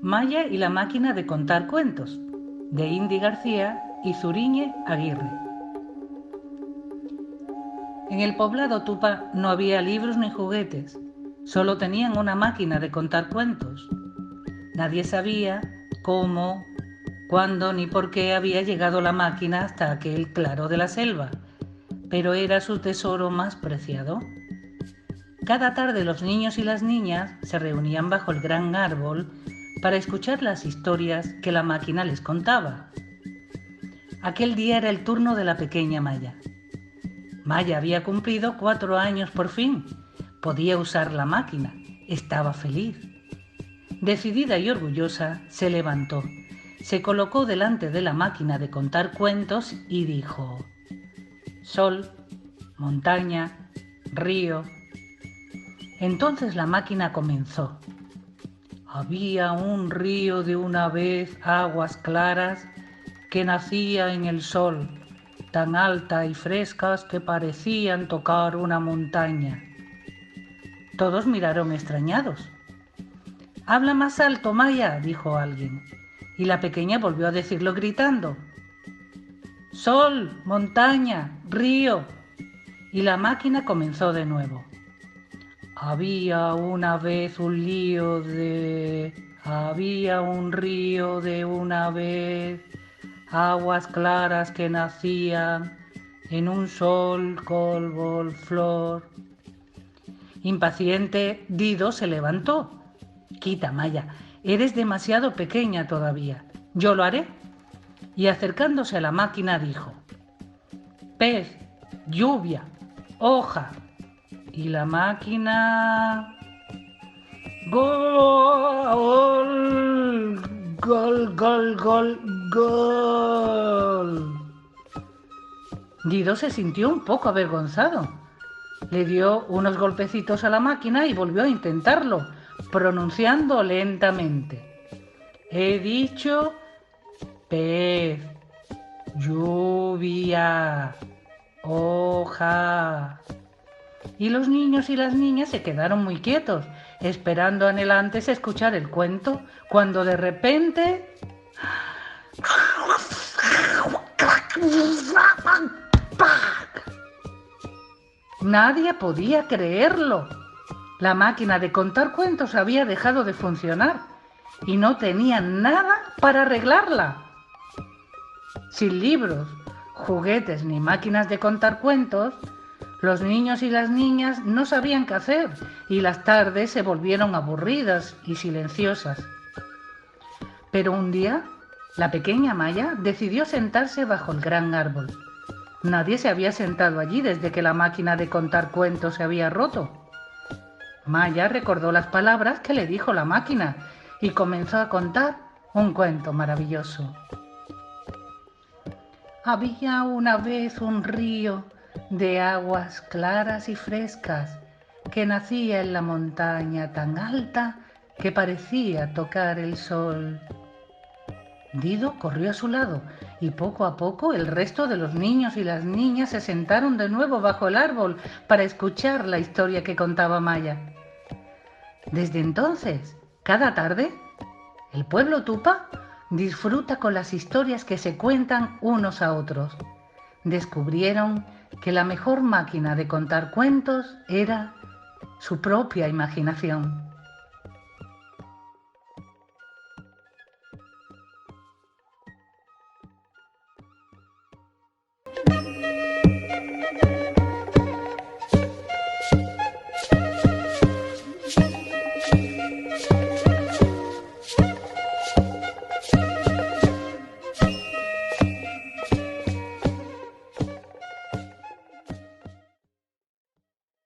Maya y la máquina de contar cuentos, de Indy García y Zuriñe Aguirre. En el poblado Tupa no había libros ni juguetes, solo tenían una máquina de contar cuentos. Nadie sabía cómo, cuándo ni por qué había llegado la máquina hasta aquel claro de la selva, pero era su tesoro más preciado. Cada tarde los niños y las niñas se reunían bajo el gran árbol para escuchar las historias que la máquina les contaba. Aquel día era el turno de la pequeña Maya. Maya había cumplido 4 años por fin. Podía usar la máquina. Estaba feliz. Decidida y orgullosa, se levantó. Se colocó delante de la máquina de contar cuentos y dijo: sol, montaña, río. Entonces la máquina comenzó. Había un río de una vez, aguas claras, que nacía en el sol, tan alta y frescas que parecían tocar una montaña. Todos miraron extrañados. «Habla más alto, Maya», dijo alguien, y la pequeña volvió a decirlo gritando: «Sol, montaña, río». Y la máquina comenzó de nuevo. Había una vez un lío de... Había un río de una vez, aguas claras que nacían en un sol, colbol, flor. Impaciente, Dido se levantó. «Quita, Maya, eres demasiado pequeña todavía. Yo lo haré». Y acercándose a la máquina dijo: «Pez, lluvia, hoja». Y la máquina... ¡Gol! ¡Gol, gol, gol, gol! Dido se sintió un poco avergonzado. Le dio unos golpecitos a la máquina y volvió a intentarlo, pronunciando lentamente: «He dicho pez, lluvia, hoja». Y los niños y las niñas se quedaron muy quietos, esperando anhelantes escuchar el cuento, cuando de repente... Nadie podía creerlo. La máquina de contar cuentos había dejado de funcionar y no tenían nada para arreglarla. Sin libros, juguetes ni máquinas de contar cuentos, los niños y las niñas no sabían qué hacer y las tardes se volvieron aburridas y silenciosas. Pero un día, la pequeña Maya decidió sentarse bajo el gran árbol. Nadie se había sentado allí desde que la máquina de contar cuentos se había roto. Maya recordó las palabras que le dijo la máquina y comenzó a contar un cuento maravilloso. Había una vez un río de aguas claras y frescas que nacía en la montaña tan alta que parecía tocar el sol. Dido corrió a su lado y poco a poco el resto de los niños y las niñas se sentaron de nuevo bajo el árbol para escuchar la historia que contaba Maya. Desde entonces, cada tarde, el pueblo Tupa disfruta con las historias que se cuentan unos a otros. Descubrieron que la mejor máquina de contar cuentos era su propia imaginación.